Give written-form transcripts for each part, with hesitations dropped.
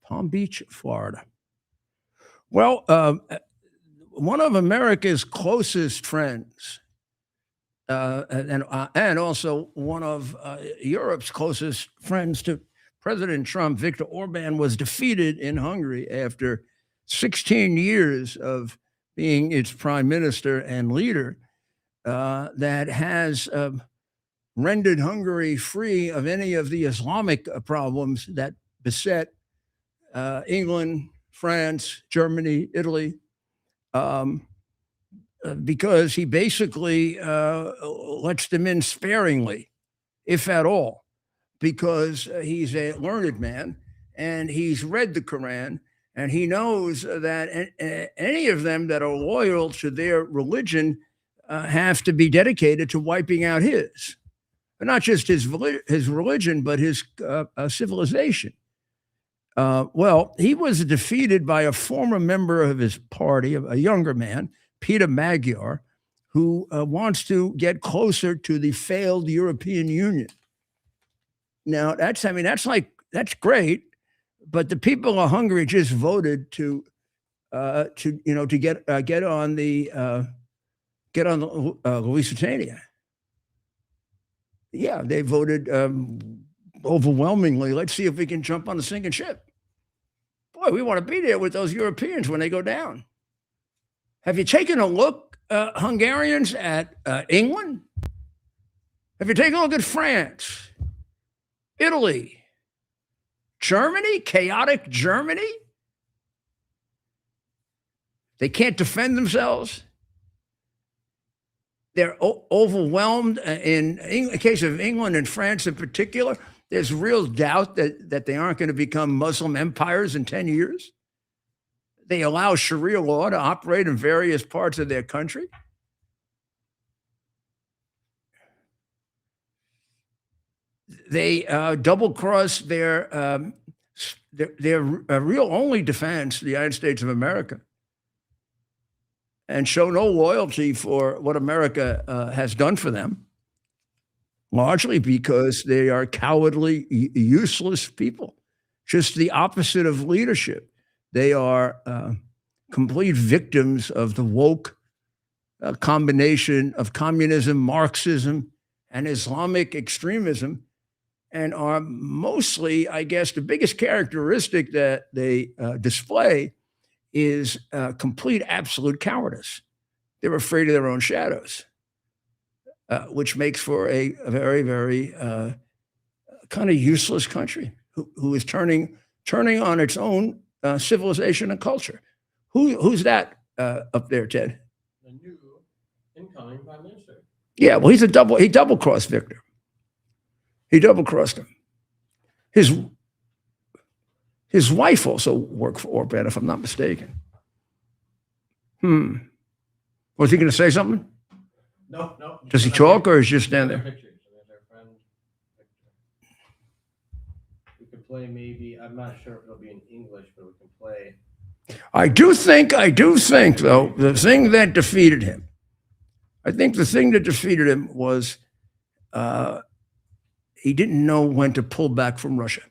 Palm Beach, Florida. Well, one of America's closest friends, and also one of Europe's closest friends to President Trump, Viktor Orban, was defeated in Hungary after 16 years of being its prime minister and leader. That has rendered Hungary free of any of the Islamic problems that beset England, France, Germany, Italy, because he basically lets them in sparingly, if at all, because he's a learned man and he's read the Quran and he knows that any of them that are loyal to their religion have to be dedicated to wiping out his, not just his religion, but his civilization. Well, he was defeated by a former member of his party, a younger man, Peter Magyar, who wants to get closer to the failed European Union. Now, that's great, but the people of Hungary just voted to get on the Lusitania. Yeah, they voted overwhelmingly. Let's see if we can jump on the sinking ship. Boy, we want to be there with those Europeans when they go down. Have you taken a look, Hungarians, at England? Have you taken a look at France, Italy, Germany, chaotic Germany? They can't defend themselves. They're overwhelmed. In the case of England and France in particular, there's real doubt that they aren't going to become Muslim empires in 10 years. They allow Sharia law to operate in various parts of their country. They double-cross their real only defense, the United States of America, and show no loyalty for what America has done for them, largely because they are cowardly, useless people, just the opposite of leadership. They are complete victims of the woke combination of communism, Marxism, and Islamic extremism, and are mostly, I guess, the biggest characteristic that they display is complete, absolute cowardice. They're afraid of their own shadows, which makes for a very, very kind of useless country who is turning on its own civilization and culture. Who's that up there, Ted? The new incoming prime minister. Yeah, well, he double-crossed Victor. He double-crossed him. His wife also worked for Orban, if I'm not mistaken. Was he going to say something? No. Does he talk, or is he just stand there? Pictures. Their friend Victor. We could play maybe. I'm not sure if it'll be in English, but we can play. I do think, though, the thing that defeated him. I think the thing that defeated him was he didn't know when to pull back from Russia.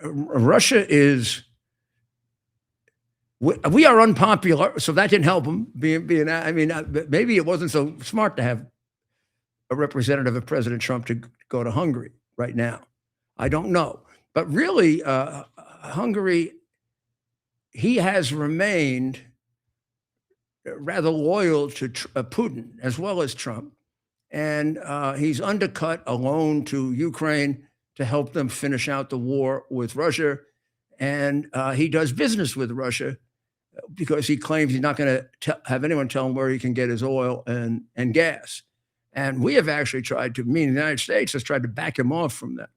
Russia is. We are unpopular, so that didn't help him. Maybe it wasn't so smart to have a representative of President Trump to go to Hungary right now. I don't know. But really, Hungary, he has remained rather loyal to Putin as well as Trump. And he's undercut a loan to Ukraine to help them finish out the war with Russia. And he does business with Russia because he claims he's not going to have anyone tell him where he can get his oil and gas. And we have actually tried to, the United States has tried to back him off from that.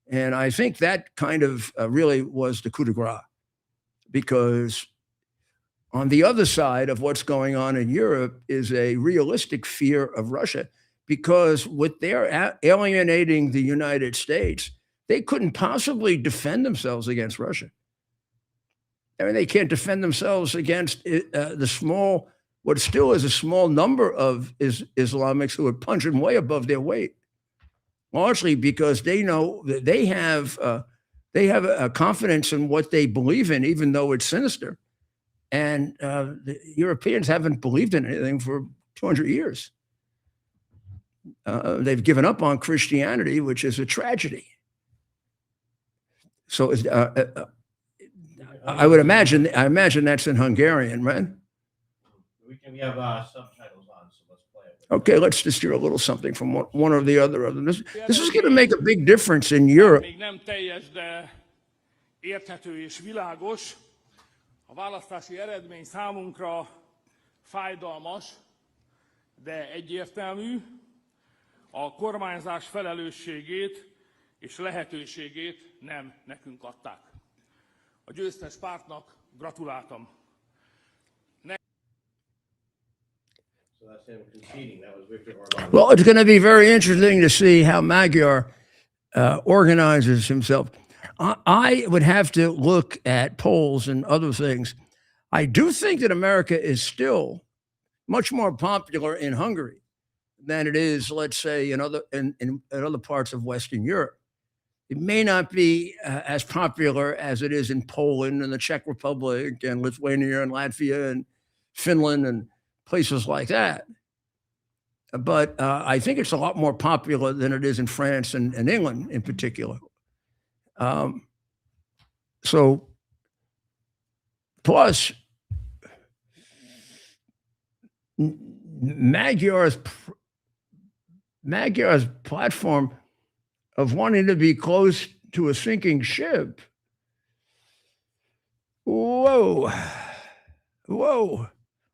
And I think that kind of really was the coup de grace, because on the other side of what's going on in Europe is a realistic fear of Russia, because with their alienating the United States, they couldn't possibly defend themselves against Russia. They can't defend themselves against what still is a small number of Islamics who are punching way above their weight. largely because they know that they have a confidence in what they believe in, even though it's sinister. And the Europeans haven't believed in anything for 200 years. They've given up on Christianity, which is a tragedy. So I would imagine. I imagine that's in Hungarian, right? We have subtitles on, so let's play it. Okay, let's just hear a little something from one or the other of them. This is going to make a big difference in Europe. Még nem teljes, de érthető és világos. A választási eredmény számunkra fájdalmas, de egyértelmű. A kormányzás felelősségét és lehetőségét nem nekünk adták. A győztes pártnak gratuláltam. So that's him conceding. That was Viktor Orbán. Well, it's going to be very interesting to see how Magyar organizes himself. I would have to look at polls and other things. I do think that America is still much more popular in Hungary than it is, let's say, in other parts of Western Europe. It may not be as popular as it is in Poland and the Czech Republic and Lithuania and Latvia and Finland and places like that. But I think it's a lot more popular than it is in France and England in particular. So, plus, Magyar's platform of wanting to be close to a sinking ship. Whoa.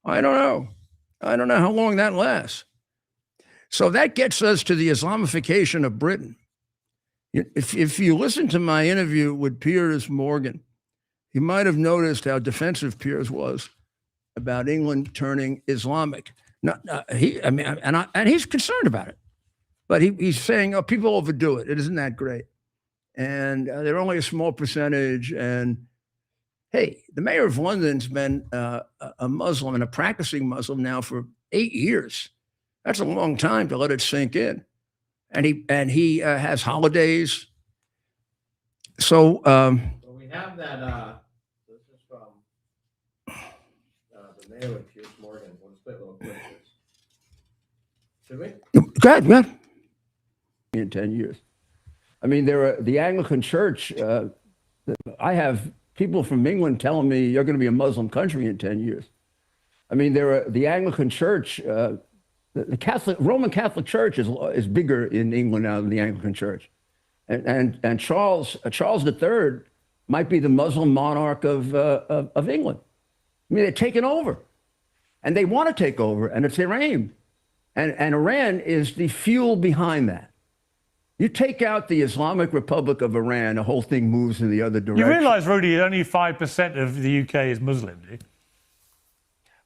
I don't know how long that lasts. So that gets us to the Islamification of Britain. If you listen to my interview with Piers Morgan, you might have noticed how defensive Piers was about England turning Islamic. And he's concerned about it, but he's saying, "Oh, people overdo it. It isn't that great, and they're only a small percentage." And hey, the mayor of London's been a Muslim and a practicing Muslim now for 8 years. That's a long time to let it sink in. And he has holidays. So Well, we have that. This is from the mayor of Piers Morgan. We'll just play a little clip. Should we? Go ahead. In 10 years. I mean, the Anglican Church. I have people from England telling me you're going to be a Muslim country in 10 years. I mean, the Anglican Church. The Roman Catholic Church is bigger in England now than the Anglican Church, and Charles III might be the Muslim monarch of England. I mean, they're taking over, and they want to take over, and it's their aim, and Iran is the fuel behind that. You take out the Islamic Republic of Iran, the whole thing moves in the other direction. You realise, Rudy, only 5% of the UK is Muslim, do you?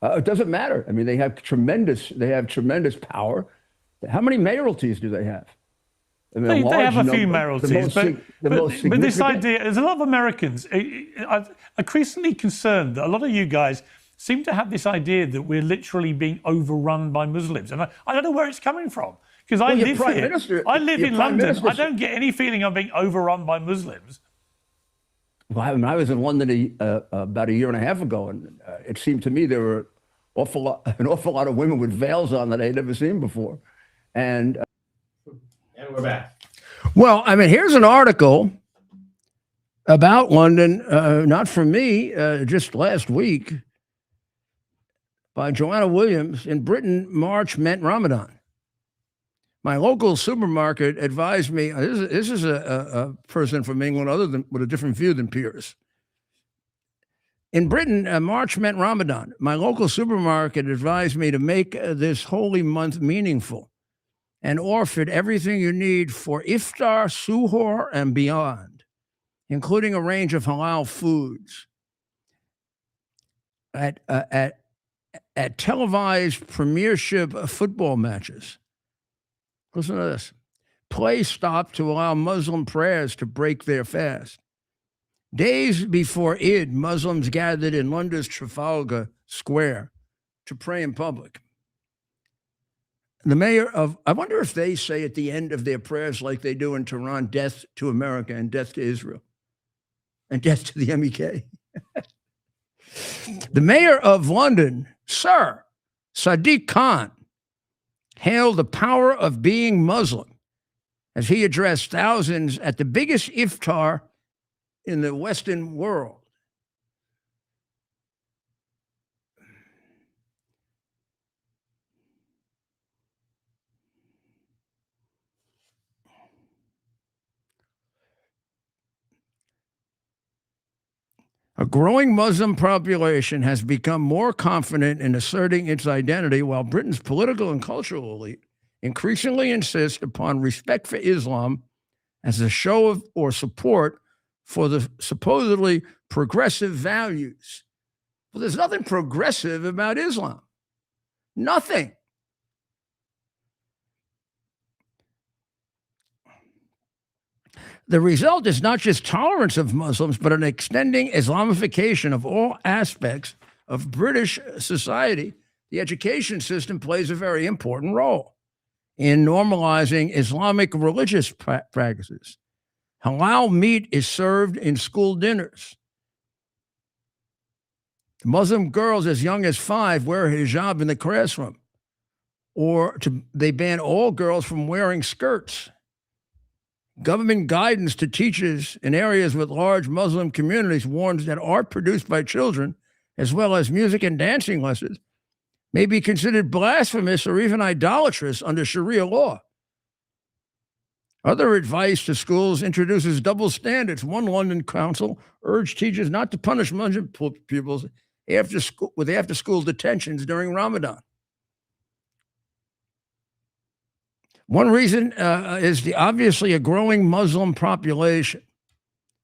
It doesn't matter. I mean, they have tremendous power. How many mayoralties do they have? I mean, They have a few mayoralties, but this idea, there's a lot of Americans are increasingly concerned that a lot of you guys seem to have this idea that we're literally being overrun by Muslims. And I don't know where it's coming from, because I live here. I live in London. I don't get any feeling I'm being overrun by Muslims. Well, I mean, I was in London about a year and a half ago, and it seemed to me there were an awful lot of women with veils on that I'd never seen before. And we're back. Well, I mean, here's an article about London, not from me, just last week, by Joanna Williams. In Britain, March meant Ramadan. My local supermarket advised me, this is a person from England with a different view than Piers. In Britain, March meant Ramadan. My local supermarket advised me to make this holy month meaningful and offered everything you need for iftar, suhoor, and beyond, including a range of halal foods. At televised premiership football matches. Listen to this. Play stopped to allow Muslim prayers to break their fast. Days before Eid, Muslims gathered in London's Trafalgar Square to pray in public. the mayor of, I wonder if they say at the end of their prayers, like they do in Tehran, death to America and death to Israel and death to the MEK. The mayor of London, Sir Sadiq Khan, hailed the power of being Muslim as he addressed thousands at the biggest iftar in the Western world. A growing Muslim population has become more confident in asserting its identity, while Britain's political and cultural elite increasingly insist upon respect for Islam as a show of or support for the supposedly progressive values. Well, there's nothing progressive about Islam. Nothing. The result is not just tolerance of Muslims, but an extending Islamification of all aspects of British society. The education system plays a very important role in normalizing Islamic religious practices. Halal meat is served in school dinners. Muslim girls as young as 5 wear a hijab in the classroom, they ban all girls from wearing skirts. Government guidance to teachers in areas with large Muslim communities warns that art produced by children, as well as music and dancing lessons, may be considered blasphemous or even idolatrous under Sharia law. Other advice to schools introduces double standards. One London council urged teachers not to punish Muslim pupils with after-school detentions during Ramadan. One reason is obviously a growing Muslim population.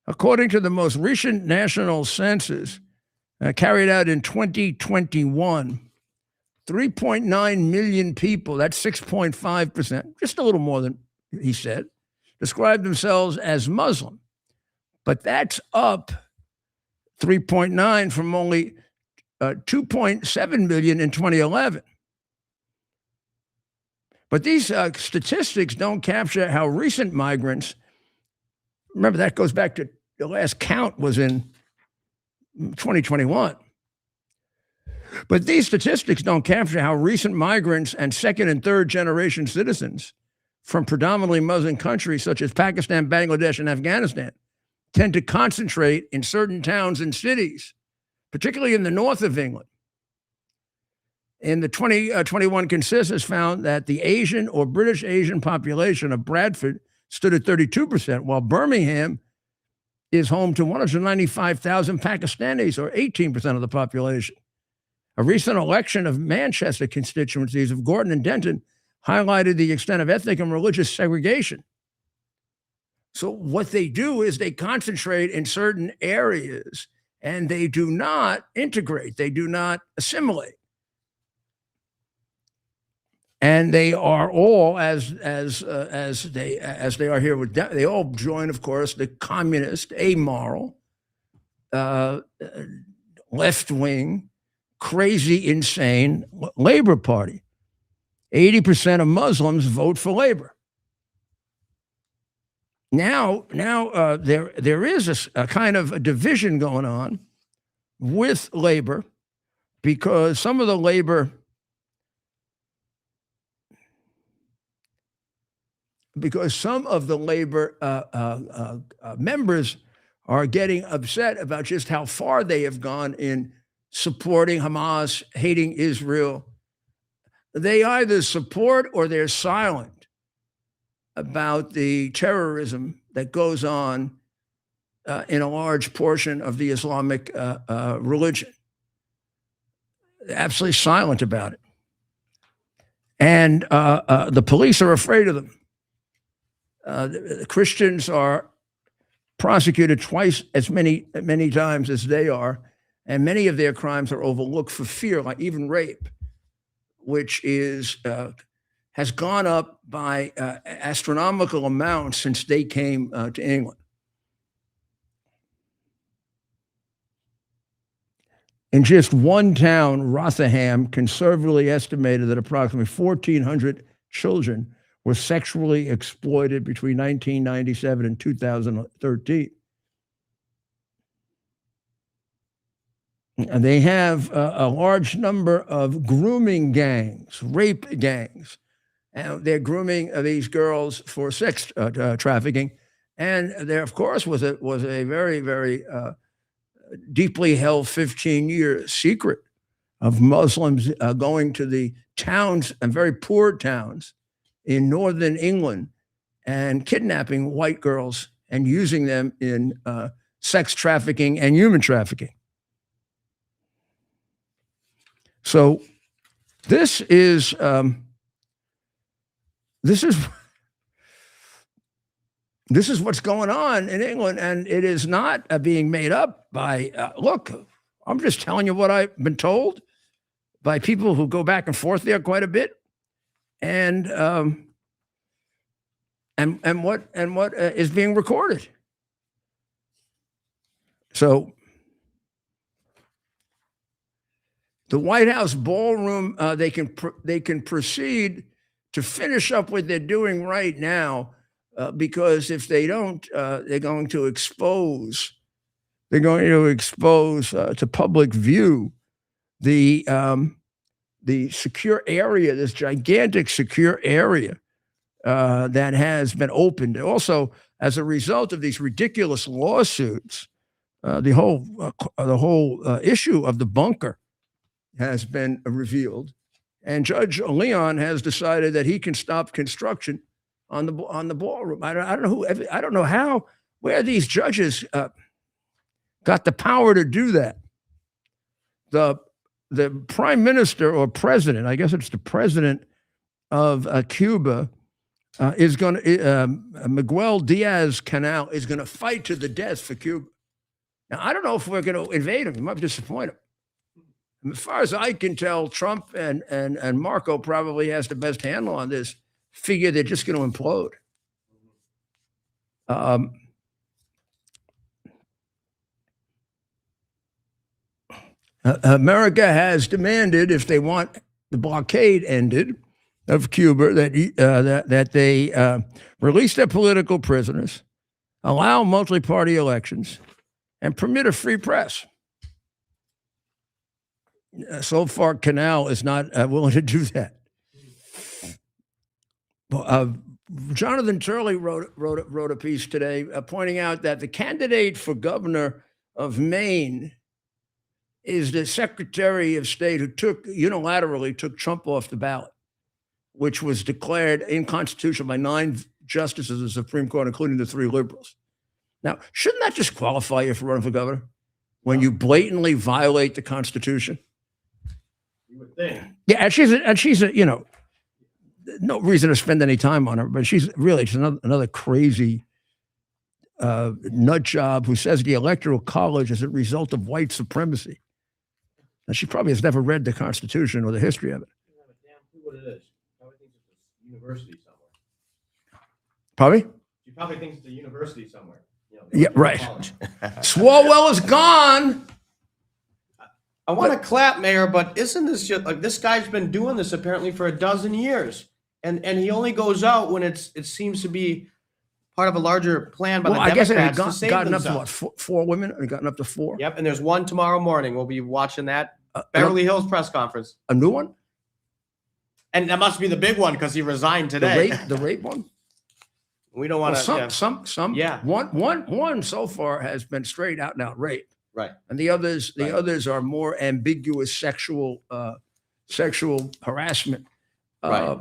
According to the most recent national census carried out in 2021, 3.9 million people, that's 6.5%, just a little more than he said, describe themselves as Muslim. But that's up 3.9 from only 2.7 million in 2011. But these statistics don't capture how recent migrants, remember that goes back to the last count was in 2021. But these statistics don't capture how recent migrants and second and third generation citizens from predominantly Muslim countries such as Pakistan, Bangladesh, and Afghanistan tend to concentrate in certain towns and cities, particularly in the north of England. In the 2021 census found that the Asian or British Asian population of Bradford stood at 32%, while Birmingham is home to 195,000 Pakistanis, or 18% of the population. A recent election of Manchester constituencies of Gorton and Denton highlighted the extent of ethnic and religious segregation. So what they do is they concentrate in certain areas and they do not integrate, they do not assimilate. And they are all, as they are here with, they all join, of course, the communist, amoral, left-wing, crazy, insane Labor Party. 80% of Muslims vote for Labor. Now, there is a kind of a division going on with Labor because some of the Labor members are getting upset about just how far they have gone in supporting Hamas, hating Israel. They either support or they're silent about the terrorism that goes on in a large portion of the Islamic religion. They're absolutely silent about it. And the police are afraid of them. The Christians are prosecuted twice as many times as they are, and many of their crimes are overlooked for fear, like even rape, which has gone up by astronomical amounts since they came to England. In just one town, Rotherham, conservatively estimated that approximately 1,400 children were sexually exploited between 1997 and 2013. And they have a large number of grooming gangs, rape gangs. And they're grooming these girls for sex trafficking. And there, of course, was a very, very deeply held 15-year secret of Muslims going to the towns and very poor towns in northern England and kidnapping white girls and using them in sex trafficking and human trafficking. So this is what's going on in England, and it is not being made up by, look, I'm just telling you what I've been told by people who go back and forth there quite a bit, and what is being recorded. So the White House ballroom, they can proceed to finish up what they're doing right now. Because if they don't, they're going to expose to public view the secure area, this gigantic secure area that has been opened. Also, as a result of these ridiculous lawsuits, the whole issue of the bunker has been revealed, and Judge Leon has decided that he can stop construction on the ballroom. I don't know where these judges got the power to do that. The prime minister or president, I guess it's the president of Cuba, is going to Miguel Diaz-Canel is going to fight to the death for Cuba. Now I don't know if we're going to invade him. We might disappoint him. As far as I can tell, Trump and Marco probably has the best handle on this. Figure they're just going to implode. America has demanded, if they want the blockade ended of Cuba, that they release their political prisoners, allow multi-party elections, and permit a free press. So far, Canal is not willing to do that. Jonathan Turley wrote a piece today pointing out that the candidate for governor of Maine is the Secretary of State who unilaterally took Trump off the ballot, which was declared unconstitutional by 9 justices of the Supreme Court, including the 3 liberals. Now, shouldn't that just qualify you for running for governor when you blatantly violate the Constitution? You would think. Yeah, and she's a no reason to spend any time on her, but she's another crazy nut job who says the Electoral College is a result of white supremacy. And she probably has never read the Constitution or the history of it. You have a damn clue what it is. Probably thinks it's a university somewhere. Probably? She probably thinks it's a university somewhere. Yeah, right. Swalwell is gone. I want to clap, Mayor, but isn't this just like this guy's been doing this apparently for a dozen years, and he only goes out when it seems to be part of a larger plan by the Democrats to save gotten themselves. up to what, 4 women? Or gotten up to 4? Yep, and there's one tomorrow morning. We'll be watching that Beverly Hills press conference. A new one? And that must be the big one because he resigned today. The rape one? We don't want to. Some. Yeah. One so far has been straight out and out rape. Right. And the others are more ambiguous sexual harassment. Right.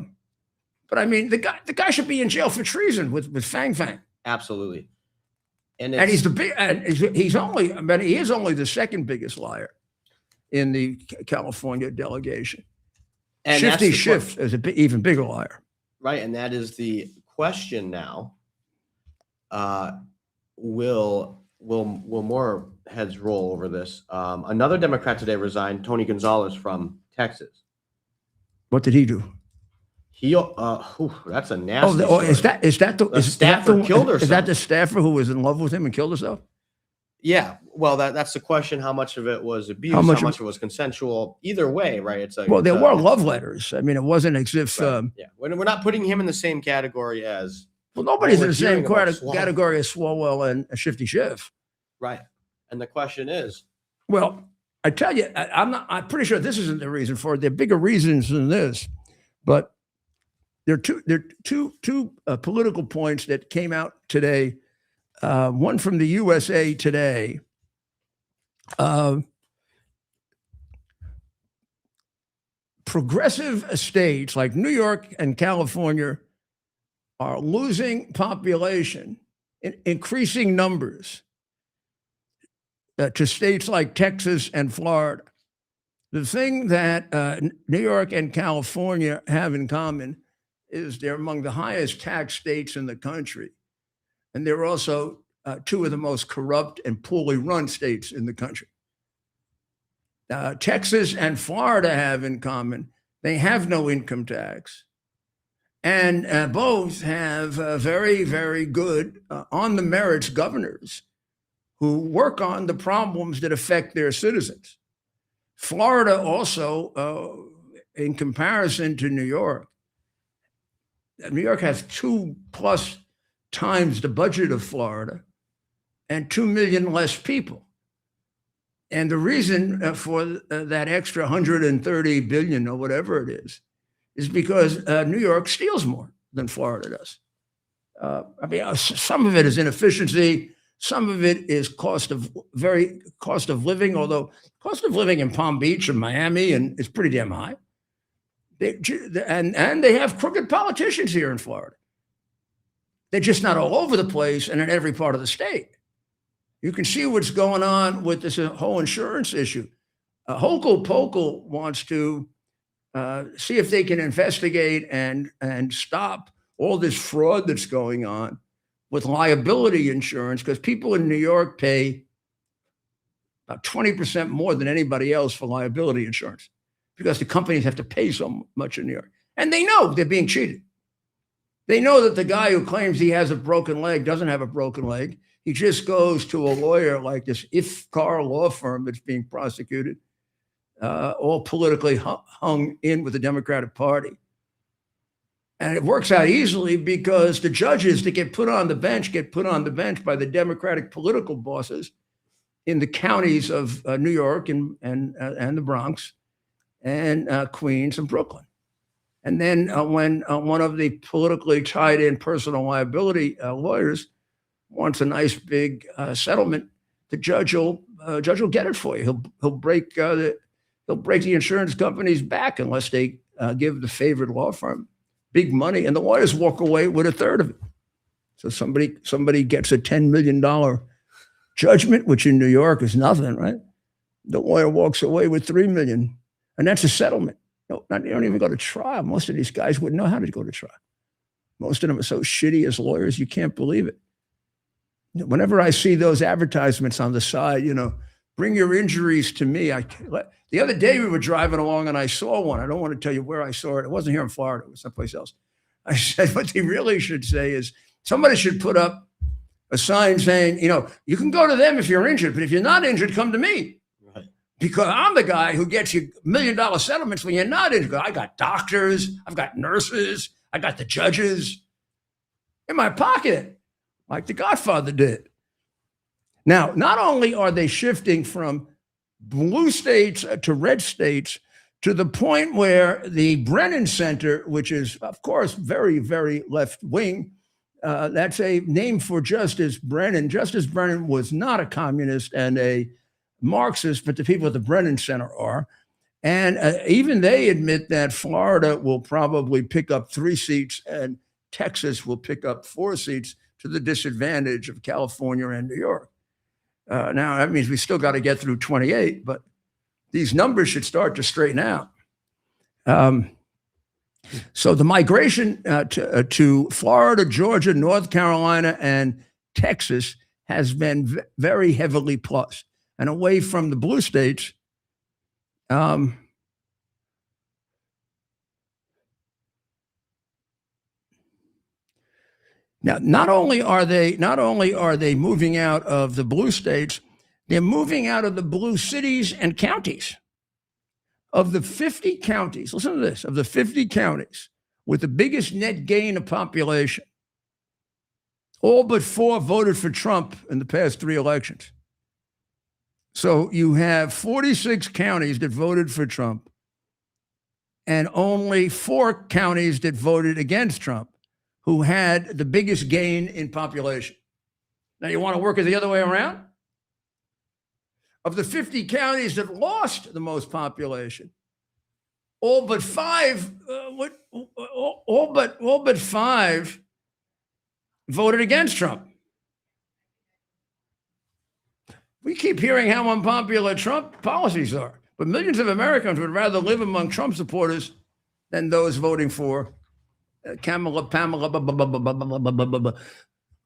But I mean, the guy should be in jail for treason with Fang Fang. Absolutely. And he's he is only the second biggest liar in the California delegation. And Shifty Schiff is an even bigger liar. Right, and that is the question now. Will more heads roll over this? Another Democrat today resigned, Tony Gonzalez from Texas. What did he do? That's a nasty. Is that the staffer killed herself? Is that the staffer who was in love with him and killed herself? Yeah, well, that's the question. How much of it was abuse? How How much much, of- of it was consensual? Either way, right? It's a Well, there it's a- were it's- love letters. I mean, it wasn't as if right, yeah, we're not putting him in the same category as well, nobody's in we're the same hearing about Swalwell. category as Swalwell and Shifty Schiff. right. And the question is, Well, I tell you, I'm pretty sure this isn't the reason for it. There are bigger reasons than this, but there are two political points that came out today. One from the USA Today. Progressive states like New York and California are losing population in increasing numbers to states like Texas and Florida. The thing that New York and California have in common is they're among the highest tax states in the country. And they're also two of the most corrupt and poorly run states in the country. Texas and Florida have in common, they have no income tax. And both have very, very good on the merits governors who work on the problems that affect their citizens. Florida also, in comparison to New York has 2+ times the budget of Florida and 2 million less people. And the reason for that extra 130 billion or whatever it is because New York steals more than Florida does. I mean, some of it is inefficiency. Some of it is cost of living, although cost of living in Palm Beach and Miami and is pretty damn high. And they have crooked politicians here in Florida. They're just not all over the place and in every part of the state. You can see what's going on with this whole insurance issue. Hochul Pochul wants to see if they can investigate and stop all this fraud that's going on with liability insurance, because people in New York pay about 20% more than anybody else for liability insurance because the companies have to pay so much in New York. And they know they're being cheated. They know that the guy who claims he has a broken leg doesn't have a broken leg. He just goes to a lawyer like this Ifcar law firm that's being prosecuted, all politically hung in with the Democratic Party. And it works out easily because the judges that get put on the bench by the Democratic political bosses in the counties of New York and the Bronx and Queens and Brooklyn. And then when one of the politically tied in personal liability lawyers wants a nice big settlement, the judge will get it for you. He'll break the insurance company's back unless they give the favored law firm big money, and the lawyers walk away with a third of it. So somebody gets a $10 million judgment, which in New York is nothing, right? The lawyer walks away with $3 million, and that's a settlement. No, you don't even go to trial. Most of these guys wouldn't know how to go to trial. Most of them are so shitty as lawyers, you can't believe it. Whenever I see those advertisements on the side, bring your injuries to me. The other day we were driving along and I saw one. I don't want to tell you where I saw it. It wasn't here in Florida. It was someplace else. I said, what they really should say is somebody should put up a sign saying, you can go to them if you're injured, but if you're not injured, come to me. right. Because I'm the guy who gets you $1 million settlements when you're not injured. I got doctors, I've got nurses, I got the judges in my pocket, like The Godfather did. Now, not only are they shifting from blue states to red states to the point where the Brennan Center, which is, of course, very, very left wing, that's a name for Justice Brennan. Justice Brennan was not a communist and a Marxist, but the people at the Brennan Center are. And even they admit that Florida will probably pick up 3 seats and Texas will pick up 4 seats to the disadvantage of California and New York. Now, that means we still got to get through 28, but these numbers should start to straighten out. So the migration to Florida, Georgia, North Carolina, and Texas has been very heavily plus. And away from the blue states, now, not only are they moving out of the blue states, They're moving out of the blue cities and counties. Of the 50 counties, listen to this, of the 50 counties with the biggest net gain of population, all but 4 voted for Trump in the past 3 elections. So you have 46 counties that voted for Trump and only 4 counties that voted against Trump who had the biggest gain in population. Now you want to work it the other way around? Of the 50 counties that lost the most population, all but 5 voted against Trump. We keep hearing how unpopular Trump policies are, but millions of Americans would rather live among Trump supporters than those voting for Pamela.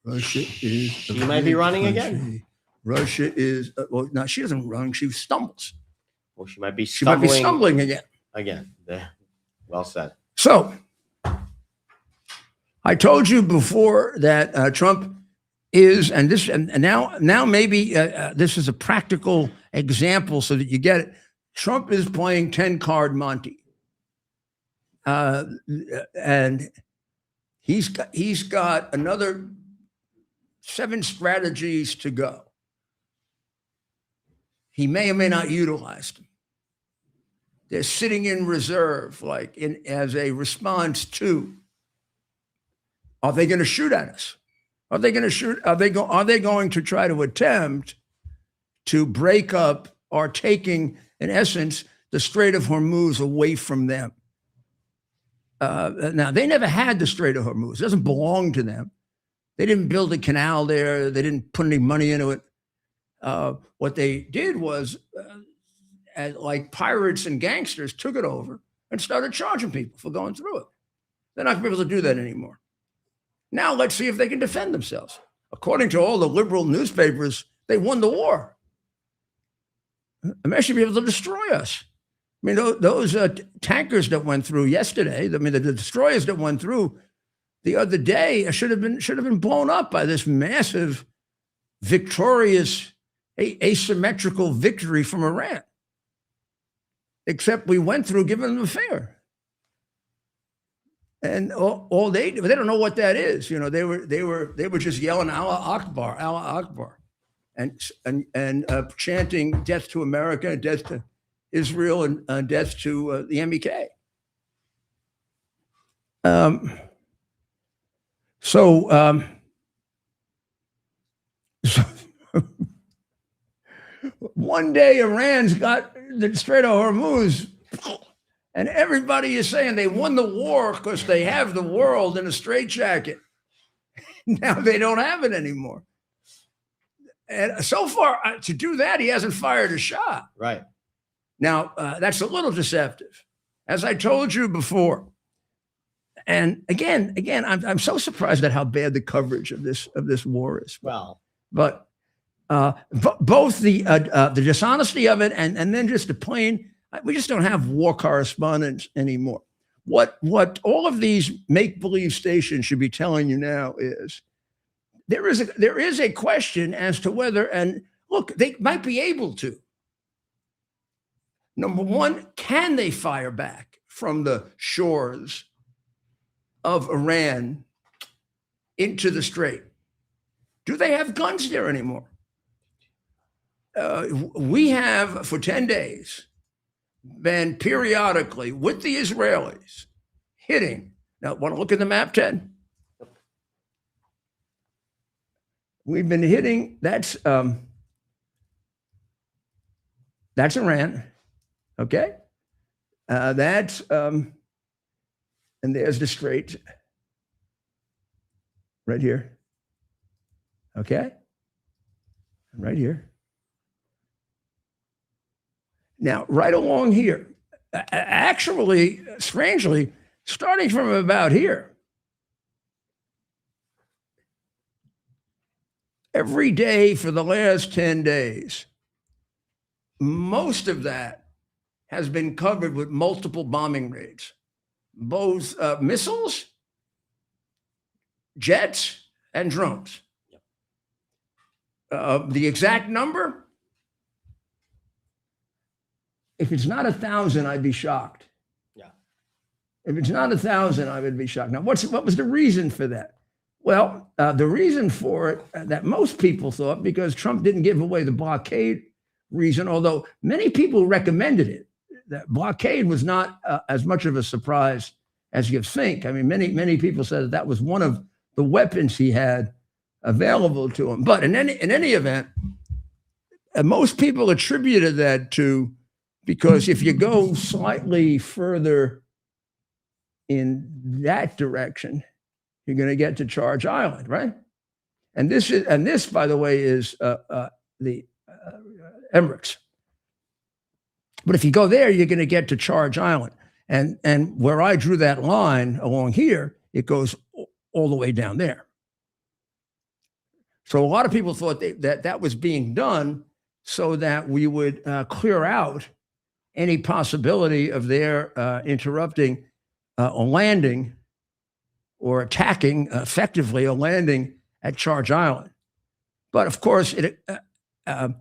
Russia is. She might be running again. Russia is. Well, no, she doesn't run. She stumbles. Well, she might be She might be stumbling stumbling again. again. There. Well said. So, I told you before that Trump is, and this, and now maybe this is a practical example so that you get it. Trump is playing 10-card Monty, and he's got another 7 strategies to go. He may or may not utilize them. They're sitting in reserve, like as a response to. Are they going to shoot at us? Are they going to shoot? Are they going to try to attempt to break up or taking, in essence, the Strait of Hormuz away from them? Now they never had the Strait of Hormuz. It doesn't belong to them. They didn't build a canal there. They didn't put any money into it. What they did was, like pirates and gangsters, took it over and started charging people for going through it. They're not going to be able to do that anymore. Now let's see if they can defend themselves. According to all the liberal newspapers, they won the war. They may should be able to destroy us. I mean, those tankers that went through yesterday, I mean, the destroyers that went through the other day should have been blown up by this massive, victorious, asymmetrical victory from Iran. Except we went through giving them a favor. And all they don't know what that is. You know, they were just yelling Allah Akbar, Allah Akbar, and chanting death to America, death to Israel, and death to the MEK. So one day Iran's got the Strait of Hormuz, and everybody is saying they won the war because they have the world in a straitjacket. Now they don't have it anymore. And so far, to do that, he hasn't fired a shot. Right. Now, that's a little deceptive, as I told you before. And again, I'm so surprised at how bad the coverage of this war is. Well, but both the dishonesty of it and then just the plain, we just don't have war correspondents anymore. What all of these make-believe stations should be telling you now is there is a question as to whether, and look, they might be able to. Number one, can they fire back from the shores of Iran into the Strait? Do they have guns there anymore? We have, for 10 days, been periodically with the Israelis hitting. Now, want to look at the map, Ted? We've been hitting, that's Iran, okay? And there's the Strait right here, okay? Right here. Now, right along here, actually, strangely, starting from about here, every day for the last 10 days, most of that has been covered with multiple bombing raids, both missiles, jets, and drones. The exact number, if it's not 1,000, I'd be shocked. Yeah. If it's not 1,000, I would be shocked. Now, what was the reason for that? Well, the reason for it that most people thought, because Trump didn't give away the blockade reason, although many people recommended it, that blockade was not as much of a surprise as you think. I mean, many people said that was one of the weapons he had available to him. But in any event, most people attributed that to, because if you go slightly further in that direction, you're going to get to Charge Island, right? And this, by the way, is the Emirates. But if you go there, you're going to get to Charge Island, and where I drew that line along here, it goes all the way down there. So a lot of people thought that was being done so that we would clear out any possibility of their interrupting a landing or attacking effectively a landing at Charge Island. But of course, that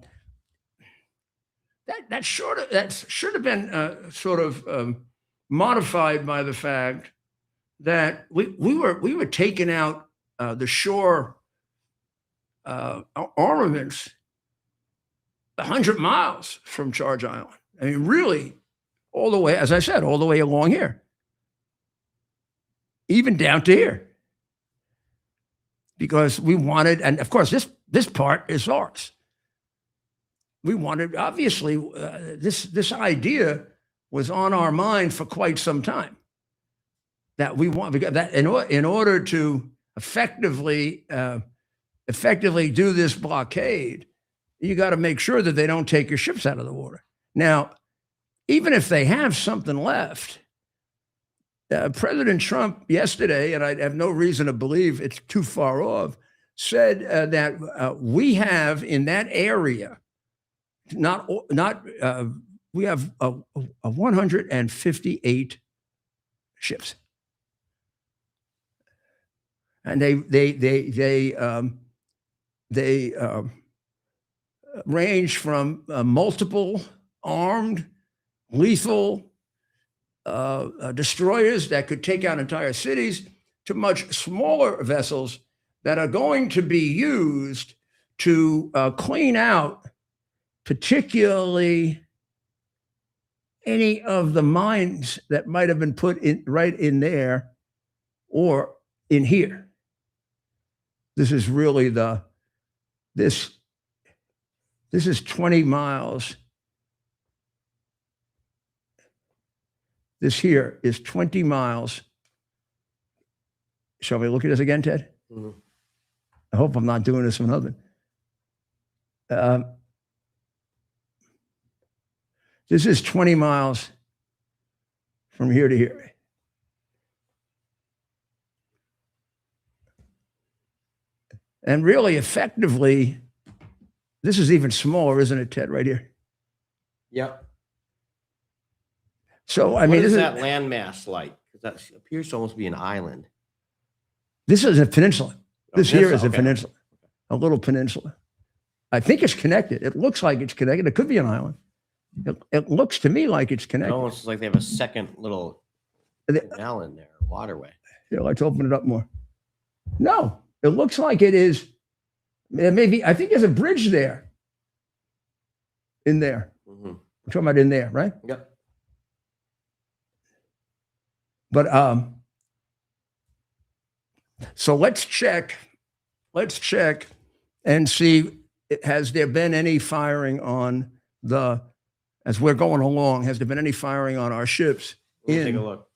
should have been sort of modified by the fact that we were taking out the shore armaments 100 miles from Charge Island. I mean, really, all the way, as I said, all the way along here, even down to here, because we wanted, and of course, this part is ours. We wanted, obviously, this idea was on our mind for quite some time. That we want, because that in order to effectively do this blockade, you got to make sure that they don't take your ships out of the water. Now, even if they have something left, President Trump yesterday, and I have no reason to believe it's too far off, said that we have in that area, we have 158 ships, and they range from multiple armed, lethal destroyers that could take out entire cities to much smaller vessels that are going to be used to clean out particularly any of the mines that might have been put in right in there or in here. This is really this is 20 miles. This here is 20 miles. Shall we look at this again, Ted? Mm-hmm. I hope I'm not doing this for nothing. This is 20 miles from here to here. And really, effectively, this is even smaller, isn't it, Ted, right here? Yep. So, I mean, what is that landmass like? Because that appears to almost be an island. This is a peninsula. This here is a okay. peninsula, a little peninsula. I think it's connected. It looks like it's connected. It could be an island. It looks to me like it's connected. It almost like they have a second little canal in there, waterway. Here, let's open it up more. No, it looks like it is. Maybe, I think there's a bridge there. In there. Mm-hmm. I'm talking about in there, right? Yep. But so let's check and see, has there been any firing on as we're going along, has there been any firing on our ships Take a look.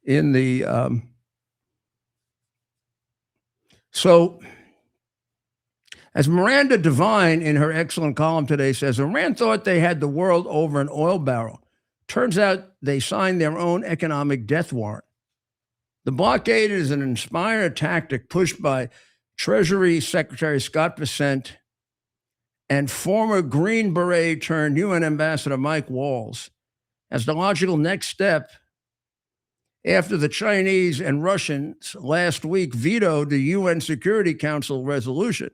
In the so as Miranda Devine in her excellent column today says, Iran thought they had the world over an oil barrel. Turns out they signed their own economic death warrant. The blockade is an inspired tactic pushed by Treasury Secretary Scott Bessent and former Green Beret turned UN Ambassador Mike Walls as the logical next step after the Chinese and Russians last week vetoed the UN Security Council resolution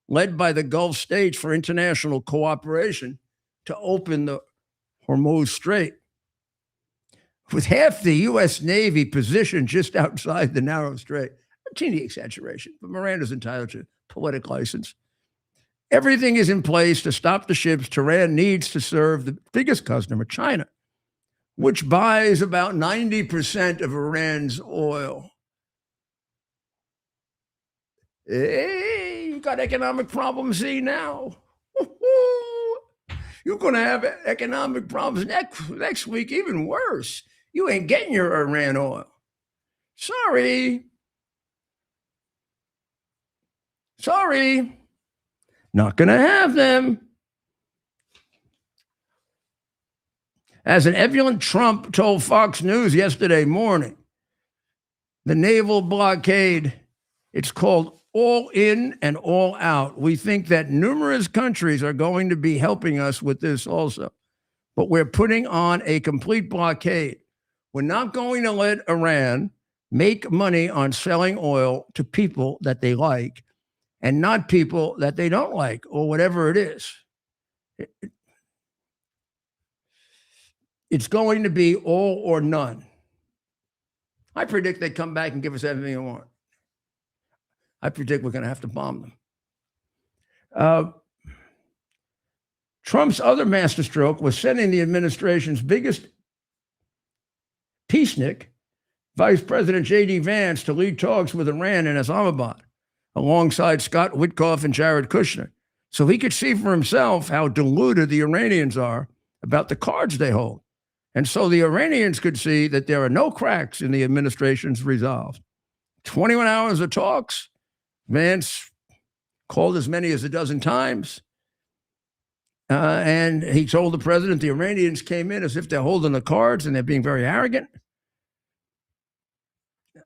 led by the Gulf states for international cooperation to open the Hormuz Strait, with half the U.S. Navy positioned just outside the narrow strait. A teeny exaggeration, but Miranda's entitled to poetic license. Everything is in place to stop the ships. Tehran needs to serve the biggest customer, China, which buys about 90% of Iran's oil. Hey, you got economic problems, see now. You're going to have economic problems next week, even worse. You ain't getting your Iran oil. Sorry. Not going to have them. As an ebullient Trump told Fox News yesterday morning, the naval blockade, it's called all in and all out. We think that numerous countries are going to be helping us with this also, but we're putting on a complete blockade. We're not going to let Iran make money on selling oil to people that they like and not people that they don't like, or whatever it is. It's going to be all or none. I predict they come back and give us everything they want. I predict we're going to have to bomb them. Trump's other masterstroke was sending the administration's biggest peacenik, Vice President J.D. Vance, to lead talks with Iran in Islamabad, alongside Scott Witkoff and Jared Kushner, so he could see for himself how deluded the Iranians are about the cards they hold. And so the Iranians could see that there are no cracks in the administration's resolve. 21 hours of talks. Vance called as many as a dozen times. And he told the president the Iranians came in as if they're holding the cards and they're being very arrogant.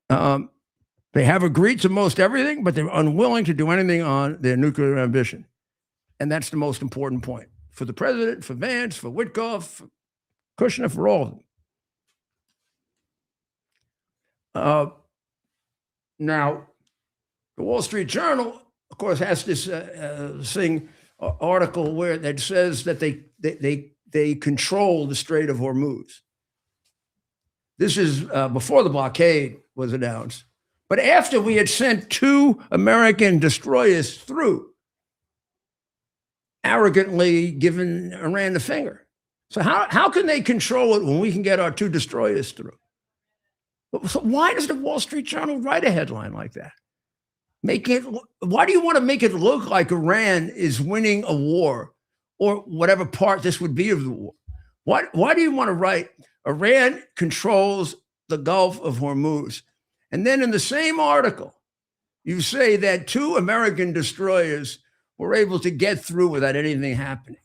They have agreed to most everything, but they're unwilling to do anything on their nuclear ambition. And that's the most important point for the president, for Vance, for Witkoff, for Kushner, for all of them. Now, the Wall Street Journal, of course, has this article where that says that they control the Strait of Hormuz. This is before the blockade was announced, but after we had sent 2 American destroyers through, arrogantly giving Iran the finger. So how can they control it when we can get our 2 destroyers through? So why does the Wall Street Journal write a headline like that? Why do you want to make it look like Iran is winning a war, or whatever part this would be of the war? Why do you want to write Iran controls the Gulf of Hormuz? And then in the same article, you say that 2 American destroyers were able to get through without anything happening.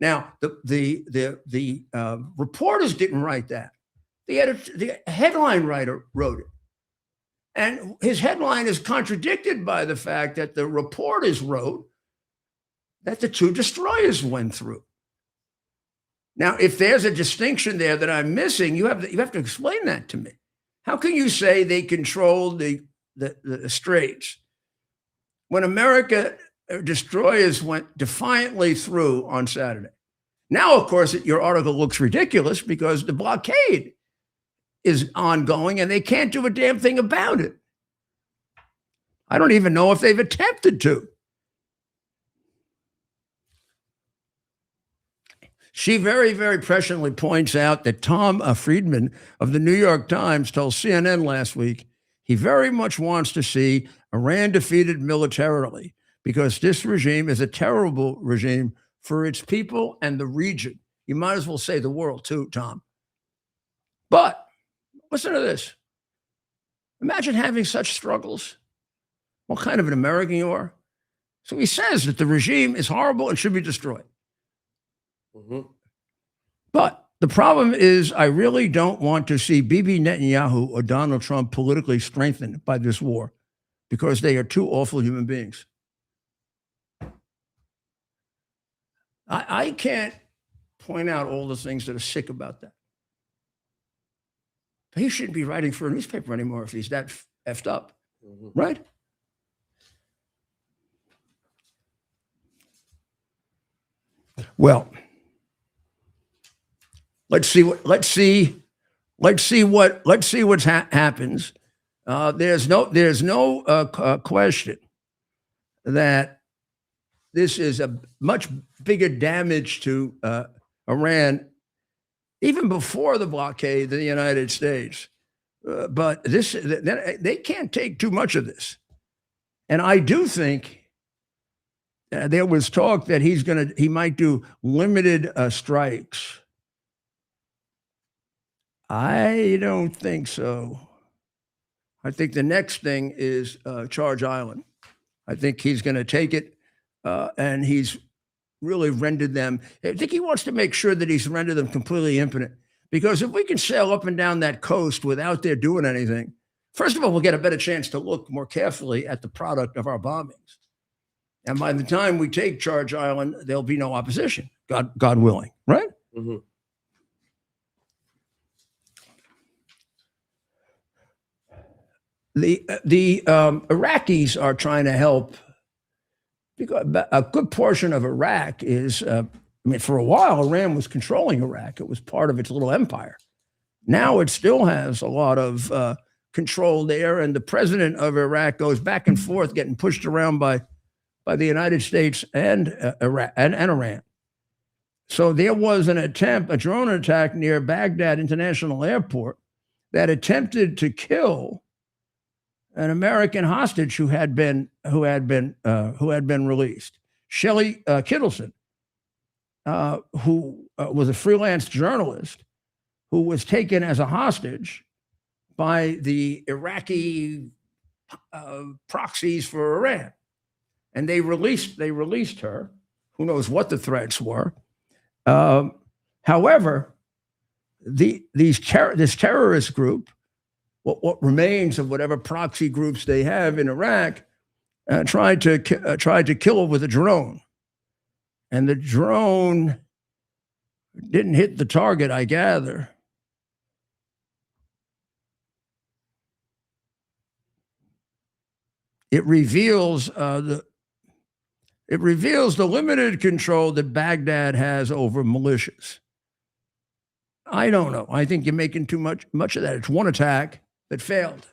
Now, the reporters didn't write that. The headline writer wrote it. And his headline is contradicted by the fact that the reporters wrote that the 2 destroyers went through. Now, if there's a distinction there that I'm missing, you have to explain that to me. How can you say they controlled the straits when America destroyers went defiantly through on Saturday? Now, of course, your article looks ridiculous because the blockade is ongoing and they can't do a damn thing about it. I don't even know if they've attempted to. She very, very presciently points out that Tom Friedman of the New York Times told CNN last week he very much wants to see Iran defeated militarily because this regime is a terrible regime for its people and the region. You might as well say the world too, Tom. But listen to this. Imagine having such struggles. What kind of an American you are. So he says that the regime is horrible and should be destroyed. Mm-hmm. But the problem is, I really don't want to see Bibi Netanyahu or Donald Trump politically strengthened by this war because they are 2 awful human beings. I can't point out all the things that are sick about that. He shouldn't be writing for a newspaper anymore if he's that effed up, right? Well, let's see what happens. There's no question that this is a much bigger damage to Iran, even before the blockade, than the United States. But they can't take too much of this. And I do think there was talk that he might do limited strikes. I don't think so. I think the next thing is Charge Island. I think he's going to take it, and he's really rendered them. I think he wants to make sure that he's rendered them completely impotent. Because if we can sail up and down that coast without their doing anything, first of all, we'll get a better chance to look more carefully at the product of our bombings. And by the time we take Charge Island, there'll be no opposition, God willing, right? Mm-hmm. The Iraqis are trying to help, because a good portion of Iraq is, for a while, Iran was controlling Iraq. It was part of its little empire. Now it still has a lot of control there, and the president of Iraq goes back and forth, getting pushed around by the United States and Iran. So there was a drone attack near Baghdad International Airport that attempted to kill an American hostage who had been released, Shelley Kittleson, who was a freelance journalist who was taken as a hostage by the Iraqi proxies for Iran, and they released her. Who knows what the threats were? However, this terrorist group, what remains of whatever proxy groups they have in Iraq, tried to kill her with a drone, and the drone didn't hit the target, I gather. It reveals the limited control that Baghdad has over militias. I don't know. I think you're making too much of that. It's one attack that failed.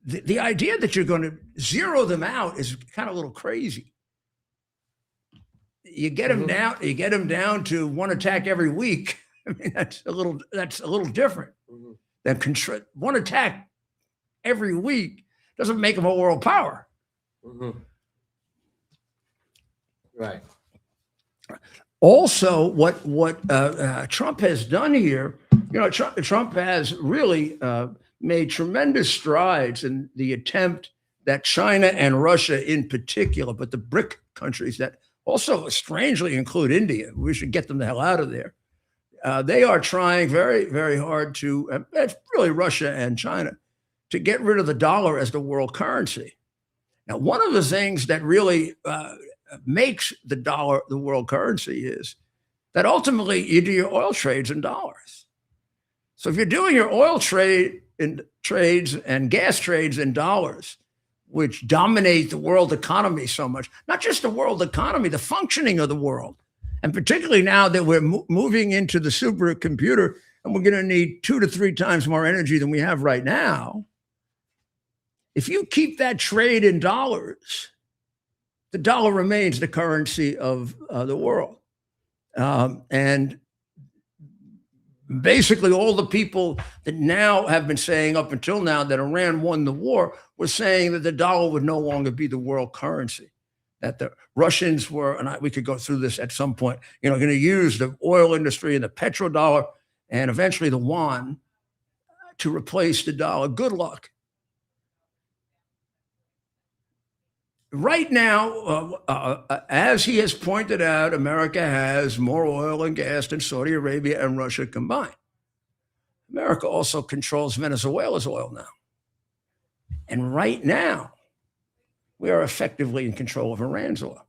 The idea that you're going to zero them out is kind of a little crazy. You get them down. You get them down to one attack every week. I mean, that's a little different than one attack every week doesn't make them a world power. Right. Also, what Trump has done here, Trump has really made tremendous strides in the attempt that China and Russia in particular, but the BRIC countries that also strangely include India, we should get them the hell out of there. They are trying very, very hard to, it's really Russia and China, to get rid of the dollar as the world currency. Now, one of the things that really makes the dollar the world currency is that ultimately you do your oil trades in dollars. So if you're doing your oil trades and gas trades in dollars, which dominate the world economy so much, not just the world economy, the functioning of the world, and particularly now that we're moving into the supercomputer and we're going to need 2 to 3 times more energy than we have right now. If you keep that trade in dollars, the dollar remains the currency of the world. And basically all the people that now have been saying up until now that Iran won the war were saying that the dollar would no longer be the world currency, that the Russians were, and we could go through this at some point, going to use the oil industry and the petrodollar and eventually the yuan to replace the dollar. Good luck. Right now, as he has pointed out, America has more oil and gas than Saudi Arabia and Russia combined. America also controls Venezuela's oil now. And right now, we are effectively in control of Iran's oil.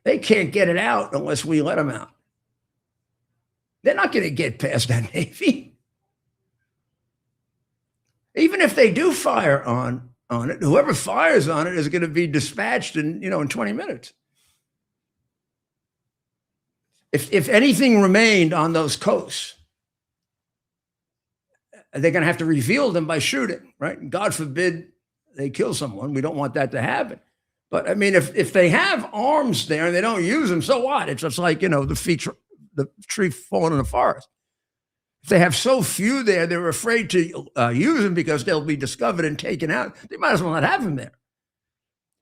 They can't get it out unless we let them out. They're not going to get past that Navy. Even if they do fire on it, whoever fires on it is going to be dispatched in 20 minutes. if anything remained on those coasts, they're going to have to reveal them by shooting, right? God forbid they kill someone. We don't want that to happen. But I mean, if they have arms there and they don't use them, so what? It's just like, the tree falling in the forest. If they have so few there, they're afraid to use them because they'll be discovered and taken out. They might as well not have them there.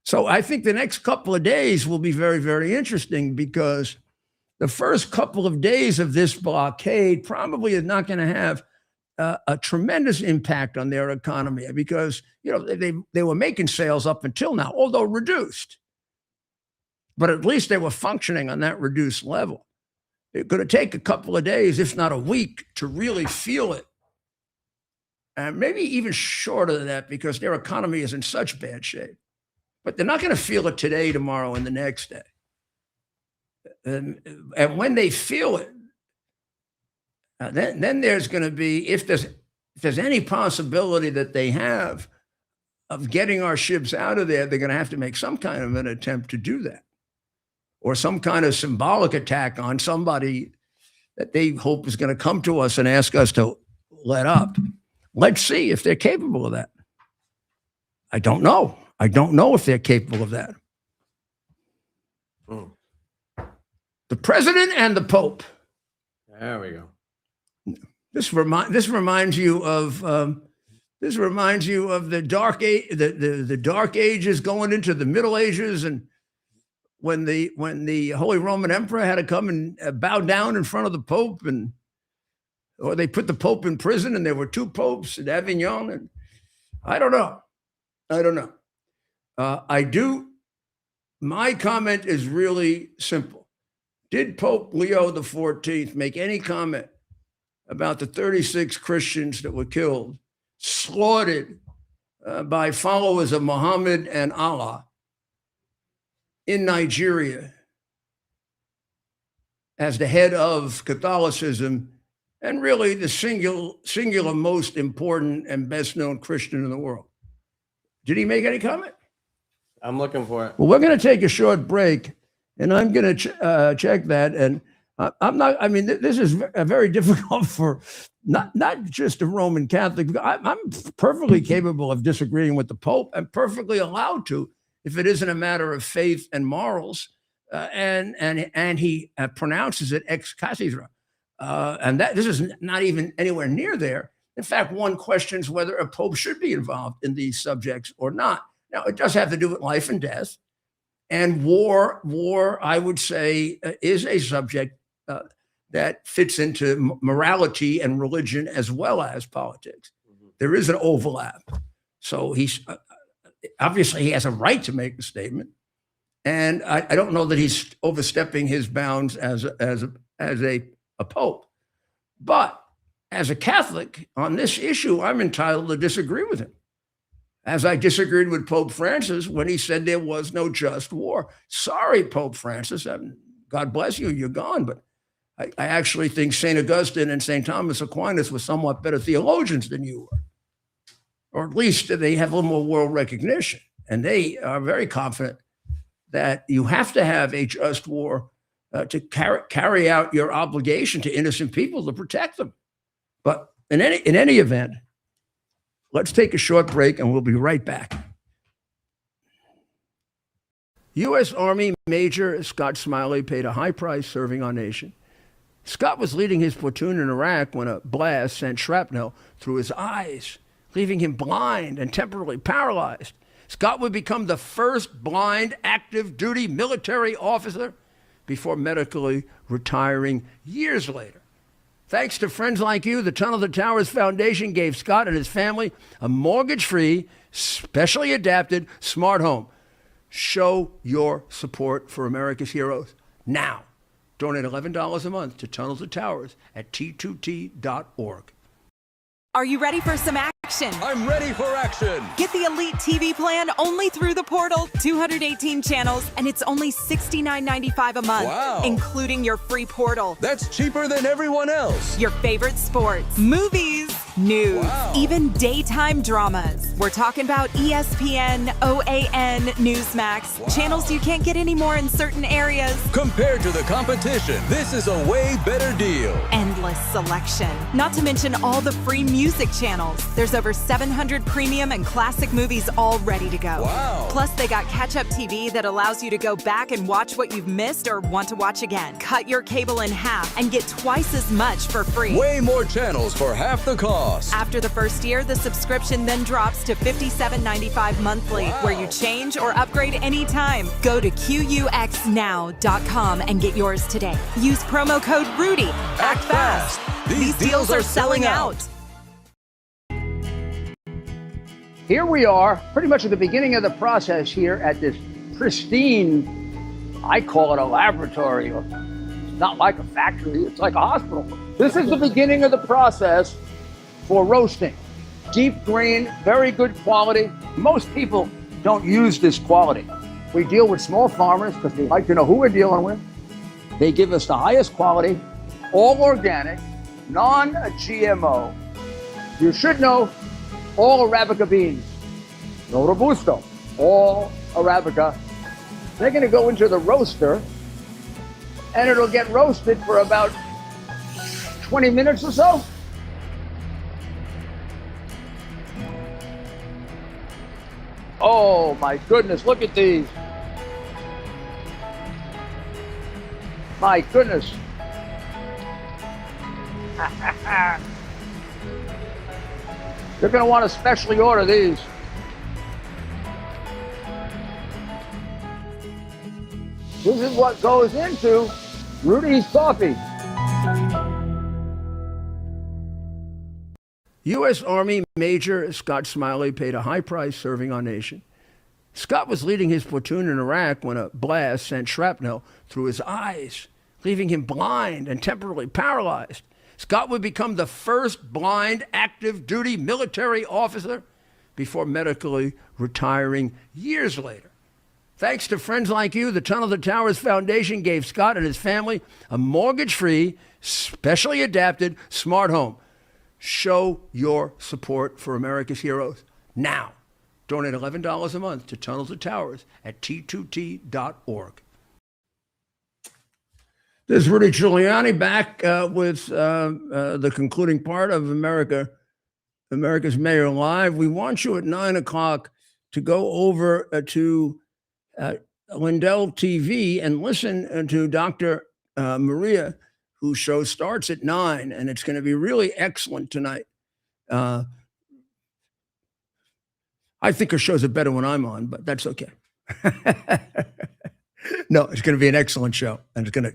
So I think the next couple of days will be very, very interesting, because the first couple of days of this blockade probably is not going to have a tremendous impact on their economy, because they were making sales up until now, although reduced. But at least they were functioning on that reduced level. It's going to take a couple of days, if not a week, to really feel it. And maybe even shorter than that, because their economy is in such bad shape. But they're not going to feel it today, tomorrow, and the next day. And when they feel it, then there's going to be, if there's any possibility that they have of getting our ships out of there, they're going to have to make some kind of an attempt to do that, or some kind of symbolic attack on somebody that they hope is going to come to us and ask us to let up. Let's see if they're capable of that. I don't know. I don't know if they're capable of that. The president and the Pope. There we go. This reminds you of the dark age, the dark ages going into the Middle Ages, and when the Holy Roman Emperor had to come and bow down in front of the Pope, or they put the Pope in prison, and there were two popes at Avignon, and I don't know. My comment is really simple. Did Pope Leo XIV make any comment about the 36 Christians that were killed, slaughtered by followers of Muhammad and Allah in Nigeria, as the head of Catholicism and really the singular most important and best known Christian in the world? Did he make any comment? I'm looking for it. Well, we're going to take a short break, and I'm going to check that. And this is very difficult for not just a Roman Catholic. I'm perfectly capable of disagreeing with the Pope. I'm perfectly allowed to, if it isn't a matter of faith and morals. And he pronounces it ex cathedra. And this is not even anywhere near there. In fact, one questions whether a Pope should be involved in these subjects or not. Now, it does have to do with life and death. And war, I would say, is a subject that fits into morality and religion as well as politics. There is an overlap. So he's obviously he has a right to make the statement. And I don't know that he's overstepping his bounds as a Pope. But as a Catholic on this issue, I'm entitled to disagree with him, as I disagreed with Pope Francis when he said there was no just war. Sorry, Pope Francis. God bless you. You're gone. But I actually think St. Augustine and St. Thomas Aquinas were somewhat better theologians than you were. Or at least they have a little more world recognition. And they are very confident that you have to have a just war to carry out your obligation to innocent people, to protect them. But in any event, let's take a short break and we'll be right back. U.S. Army Major Scott Smiley paid a high price serving our nation. Scott was leading his platoon in Iraq when a blast sent shrapnel through his eyes, leaving him blind and temporarily paralyzed. Scott would become the first blind active duty military officer before medically retiring years later. Thanks to friends like you, the Tunnel to Towers Foundation gave Scott and his family a mortgage-free, specially adapted smart home. Show your support for America's heroes now. Donate $11 a month to Tunnel to Towers at T2T.org. Are you ready for some action? I'm ready for action. Get the Elite TV plan only through the portal. 218 channels, and it's only $69.95 a month. Wow. Including your free portal. That's cheaper than everyone else. Your favorite sports, movies, news, even daytime dramas. We're talking about ESPN, OAN, Newsmax, channels you can't get anymore in certain areas. Compared to the competition, this is a way better deal. Endless selection. Not to mention all the free music channels. There's over 700 premium and classic movies all ready to go. Wow. Plus, they got catch-up TV that allows you to go back and watch what you've missed or want to watch again. Cut your cable in half and get twice as much for free. Way more channels for half the cost. After the first year, the subscription then drops to $57.95 monthly, where you change or upgrade anytime. Go to QUXNow.com and get yours today. Use promo code RUDY. Act fast. These deals are selling out. Here we are, pretty much at the beginning of the process here at this pristine, I call it a laboratory. It's not like a factory, it's like a hospital. This is the beginning of the process for roasting. Deep grain, very good quality. Most people don't use this quality. We deal with small farmers because we like to know who we're dealing with. They give us the highest quality, all organic, non-GMO. You should know all Arabica beans, no Robusto, all Arabica. They're gonna go into the roaster and it'll get roasted for about 20 minutes or so. Oh my goodness, look at these. My goodness. You're going to want to specially order these. This is what goes into Rudy's Coffee. U.S. Army Major Scott Smiley paid a high price serving our nation. Scott was leading his platoon in Iraq when a blast sent shrapnel through his eyes, leaving him blind and temporarily paralyzed. Scott would become the first blind active duty military officer before medically retiring years later. Thanks to friends like you, the Tunnel to Towers Foundation gave Scott and his family a mortgage-free, specially adapted smart home. Show your support for America's heroes now. Donate $11 a month to Tunnel to Towers at T2T.org. This is Rudy Giuliani back with the concluding part of America's Mayor Live. We want you at 9 o'clock to go over to Lindell TV and listen to Dr. Maria, whose show starts at 9, and it's going to be really excellent tonight. I think her shows are better when I'm on, but that's okay. No, it's going to be an excellent show, and it's going to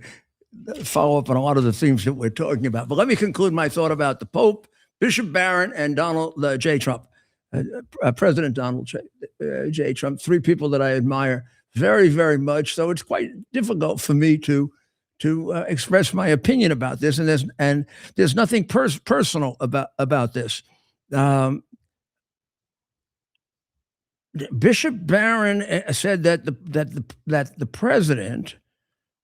follow up on a lot of the themes that we're talking about. But let me conclude my thought about the Pope, Bishop Barron, and Donald J. Trump, President Donald J. Trump, three people that I admire very, very much. So it's quite difficult for me to express my opinion about this, and there's nothing personal about this. Bishop Barron said that the president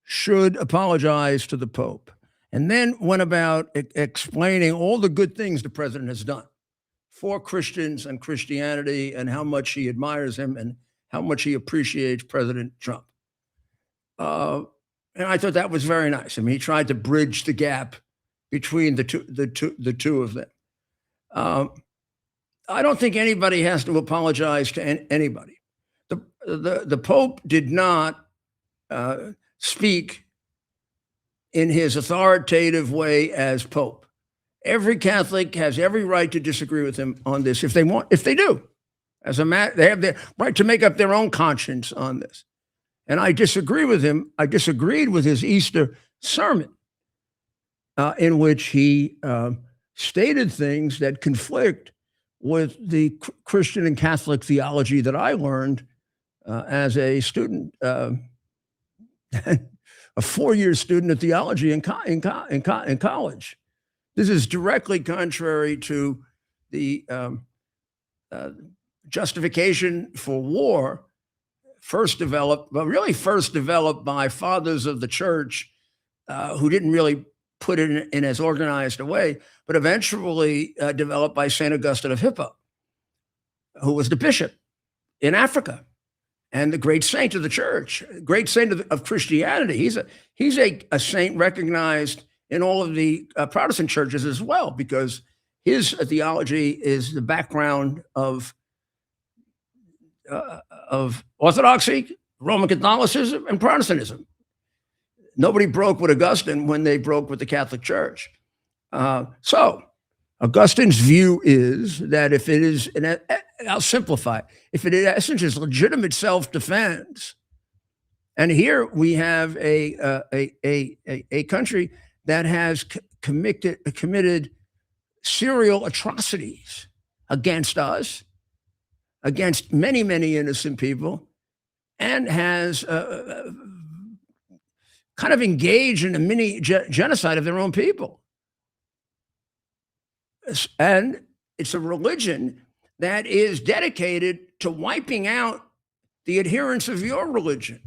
should apologize to the Pope, and then went about explaining all the good things the president has done for Christians and Christianity, and how much he admires him and how much he appreciates President Trump. And I thought that was very nice. I mean, he tried to bridge the gap between the two of them. I don't think anybody has to apologize to anybody. The Pope did not speak in his authoritative way as Pope. Every Catholic has every right to disagree with him on this if they want. If they do, they have their right to make up their own conscience on this. And I disagree with him. I disagreed with his Easter sermon, in which he stated things that conflict with the Christian and Catholic theology that I learned as a student, a 4-year student of theology in college. This is directly contrary to the justification for war first developed by fathers of the church who didn't really put in as organized a way, but eventually developed by St. Augustine of Hippo, who was the bishop in Africa and the great saint of the church, great saint of Christianity. He's a saint recognized in all of the Protestant churches as well, because his theology is the background of Orthodoxy, Roman Catholicism, and Protestantism. Nobody broke with Augustine when they broke with the Catholic Church. So Augustine's view is that if it is, and I'll simplify, if it in essence is legitimate self-defense, and here we have a country that has committed serial atrocities against us, against many, many innocent people, and has kind of engaged in a mini genocide of their own people. And it's a religion that is dedicated to wiping out the adherents of your religion,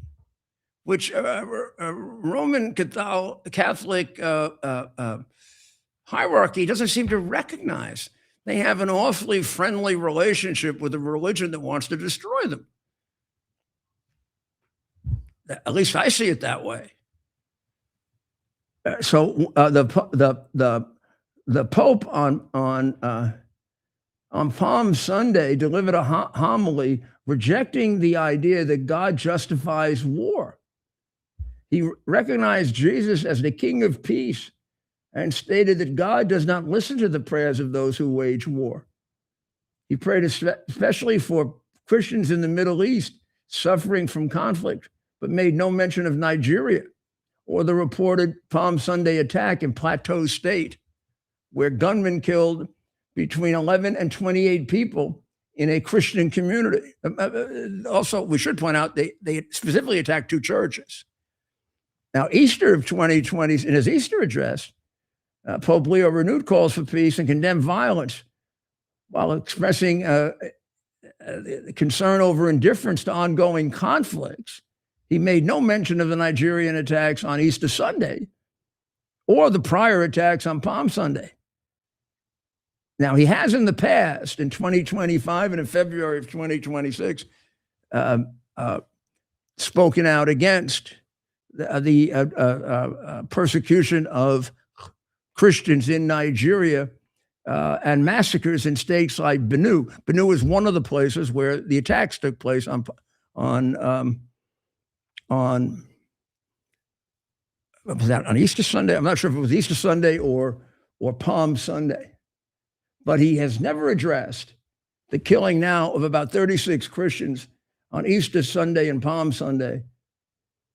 which Roman Catholic hierarchy doesn't seem to recognize. They have an awfully friendly relationship with a religion that wants to destroy them. At least I see it that way. So the Pope on Palm Sunday delivered a homily rejecting the idea that God justifies war. He recognized Jesus as the King of Peace and stated that God does not listen to the prayers of those who wage war. He prayed especially for Christians in the Middle East suffering from conflict, but made no mention of Nigeria or the reported Palm Sunday attack in Plateau State, where gunmen killed between 11 and 28 people in a Christian community. Also, we should point out they specifically attacked 2 churches. Now, Easter of 2020, in his Easter address, Pope Leo renewed calls for peace and condemned violence while expressing concern over indifference to ongoing conflicts. He made no mention of the Nigerian attacks on Easter Sunday or the prior attacks on Palm Sunday. Now, he has in the past, in 2025 and in February of 2026, spoken out against the persecution of Christians in Nigeria and massacres in states like Benue. Benue is one of the places where the attacks took place on Easter Sunday. I'm not sure if it was Easter Sunday or Palm Sunday, but he has never addressed the killing now of about 36 Christians on Easter Sunday and Palm Sunday.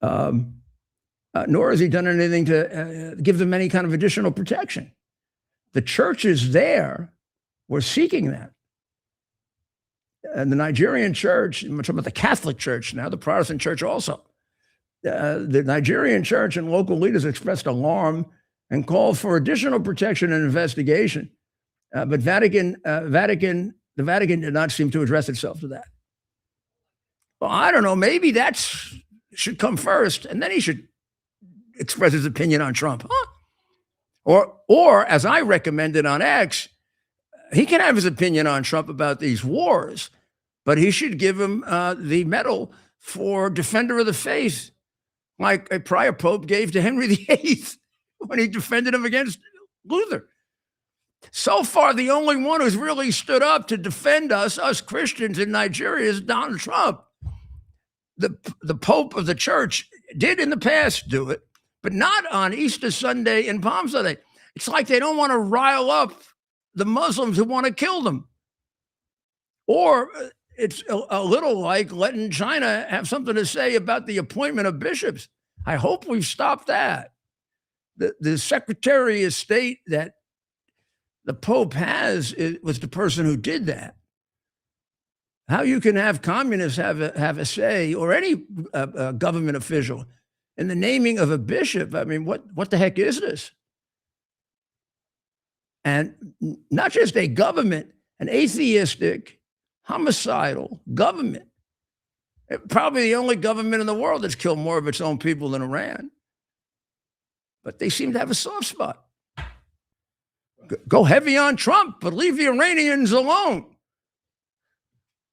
Nor has he done anything to give them any kind of additional protection. The churches there were seeking that. And the Nigerian church, I'm talking about the Catholic Church now, the Protestant church also, the Nigerian church and local leaders expressed alarm and called for additional protection and investigation. But the Vatican did not seem to address itself to that. Well, I don't know, maybe that should come first, and then he should express his opinion on Trump. Huh? Or as I recommended on X, he can have his opinion on Trump about these wars, but he should give him the medal for Defender of the Faith, like a prior pope gave to Henry VIII when he defended him against Luther. So far, the only one who's really stood up to defend us Christians in Nigeria, is Donald Trump. The Pope of the church did in the past do it, but not on Easter Sunday and Palm Sunday. It's like they don't want to rile up the Muslims who want to kill them. Or it's a little like letting China have something to say about the appointment of bishops. I hope we've stopped that. The Secretary of State that the Pope has was the person who did that. How you can have communists have a say, or any government official, in the naming of a bishop? I mean, what the heck is this? And not just a government, an atheistic, homicidal government. Probably the only government in the world that's killed more of its own people than Iran. but they seem to have a soft spot. Go heavy on Trump, but leave the Iranians alone,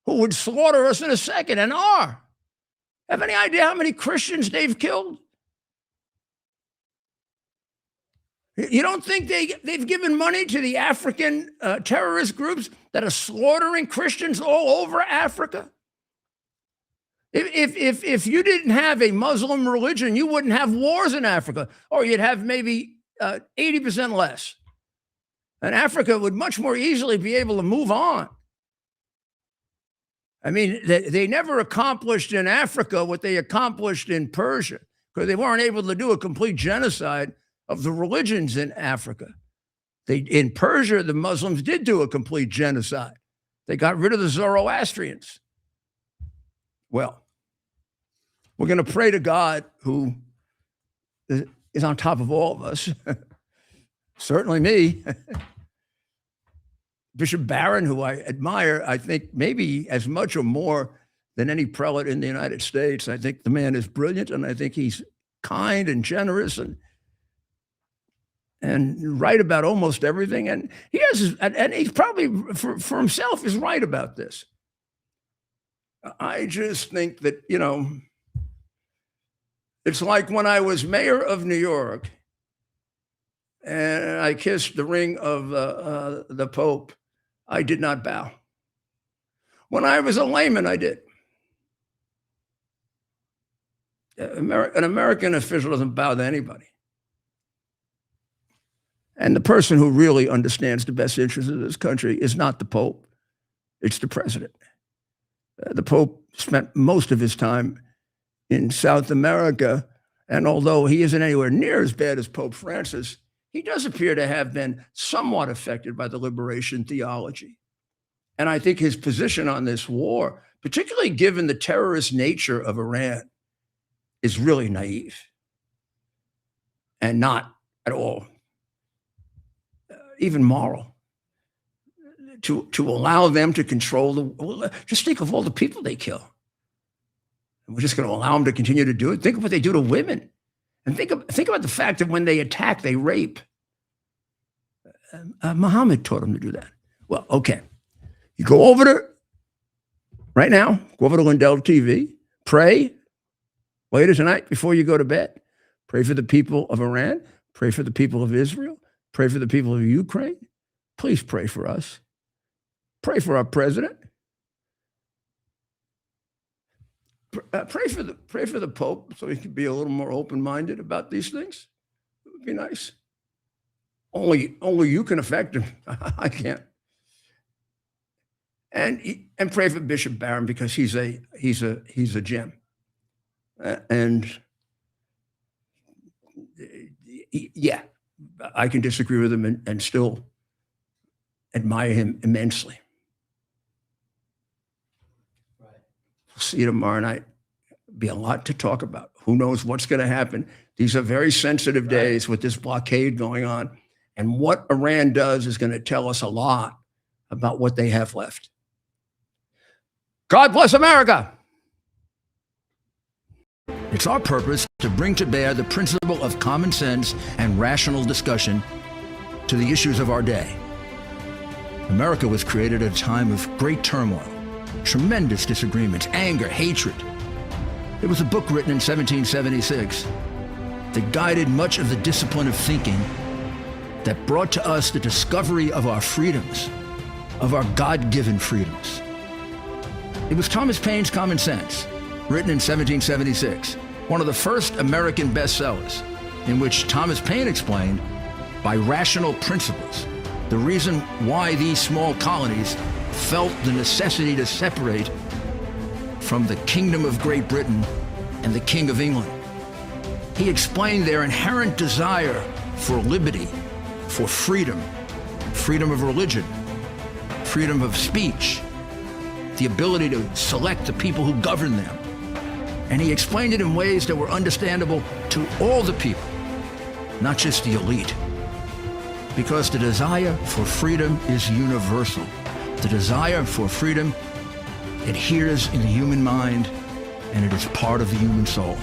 who would slaughter us in a second and are. Have any idea how many Christians they've killed? You don't think they've given money to the African terrorist groups that are slaughtering Christians all over Africa? If you didn't have a Muslim religion, you wouldn't have wars in Africa, or you'd have maybe 80% less. And Africa would much more easily be able to move on. I mean, they never accomplished in Africa what they accomplished in Persia, because they weren't able to do a complete genocide of the religions in Africa. In Persia, the Muslims did do a complete genocide. They got rid of the Zoroastrians. Well, we're going to pray to God, who is on top of all of us. Certainly me. Bishop Barron, who I admire, I think maybe as much or more than any prelate in the United States. I think the man is brilliant, and I think he's kind and generous and right about almost everything. And he has, and he's probably for himself is right about this. I just think that, it's like when I was mayor of New York and I kissed the ring of the Pope, I did not bow. When I was a layman, I did. An American official doesn't bow to anybody. And the person who really understands the best interests of this country is not the Pope, it's the president. The Pope spent most of his time in South America, and although he isn't anywhere near as bad as Pope Francis, he does appear to have been somewhat affected by the liberation theology. And I think his position on this war, particularly given the terrorist nature of Iran, is really naive and not at all even moral. To allow them to control just think of all the people they kill. And we're just going to allow them to continue to do it. Think of what they do to women. And think about the fact that when they attack, they rape. Muhammad taught them to do that. Well, okay. You go over to, right now, go over to Lindell TV, pray later tonight before you go to bed. Pray for the people of Iran. Pray for the people of Israel. Pray for the people of Ukraine. Please pray for us. Pray for our president. Pray for the Pope so he can be a little more open-minded about these things. It would be nice. Only you can affect him. I can't. And pray for Bishop Barron because he's a gem. And yeah, I can disagree with him and still admire him immensely. See you tomorrow night. Be a lot to talk about. Who knows what's going to happen? These are very sensitive days with this blockade going on. And what Iran does is going to tell us a lot about what they have left. God bless America. It's our purpose to bring to bear the principle of common sense and rational discussion to the issues of our day. America was created at a time of great turmoil, tremendous disagreements, anger, hatred. It was a book written in 1776 that guided much of the discipline of thinking that brought to us the discovery of our freedoms, of our God-given freedoms. It was Thomas Paine's Common Sense, written in 1776, one of the first American bestsellers, in which Thomas Paine explained, by rational principles, the reason why these small colonies felt the necessity to separate from the Kingdom of Great Britain and the King of England. He explained their inherent desire for liberty, for freedom, freedom of religion, freedom of speech, the ability to select the people who govern them. And he explained it in ways that were understandable to all the people, not just the elite. Because the desire for freedom is universal. The desire for freedom adheres in the human mind, and it is part of the human soul.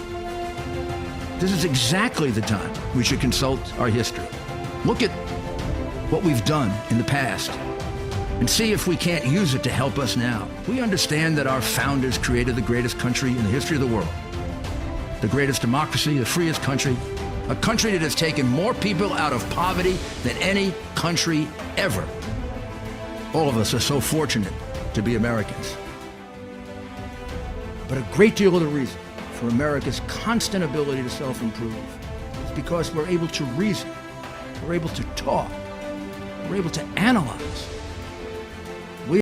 This is exactly the time we should consult our history. Look at what we've done in the past and see if we can't use it to help us now. We understand that our founders created the greatest country in the history of the world, the greatest democracy, the freest country, a country that has taken more people out of poverty than any country ever. All of us are so fortunate to be Americans. But a great deal of the reason for America's constant ability to self-improve is because we're able to reason, we're able to talk, we're able to analyze,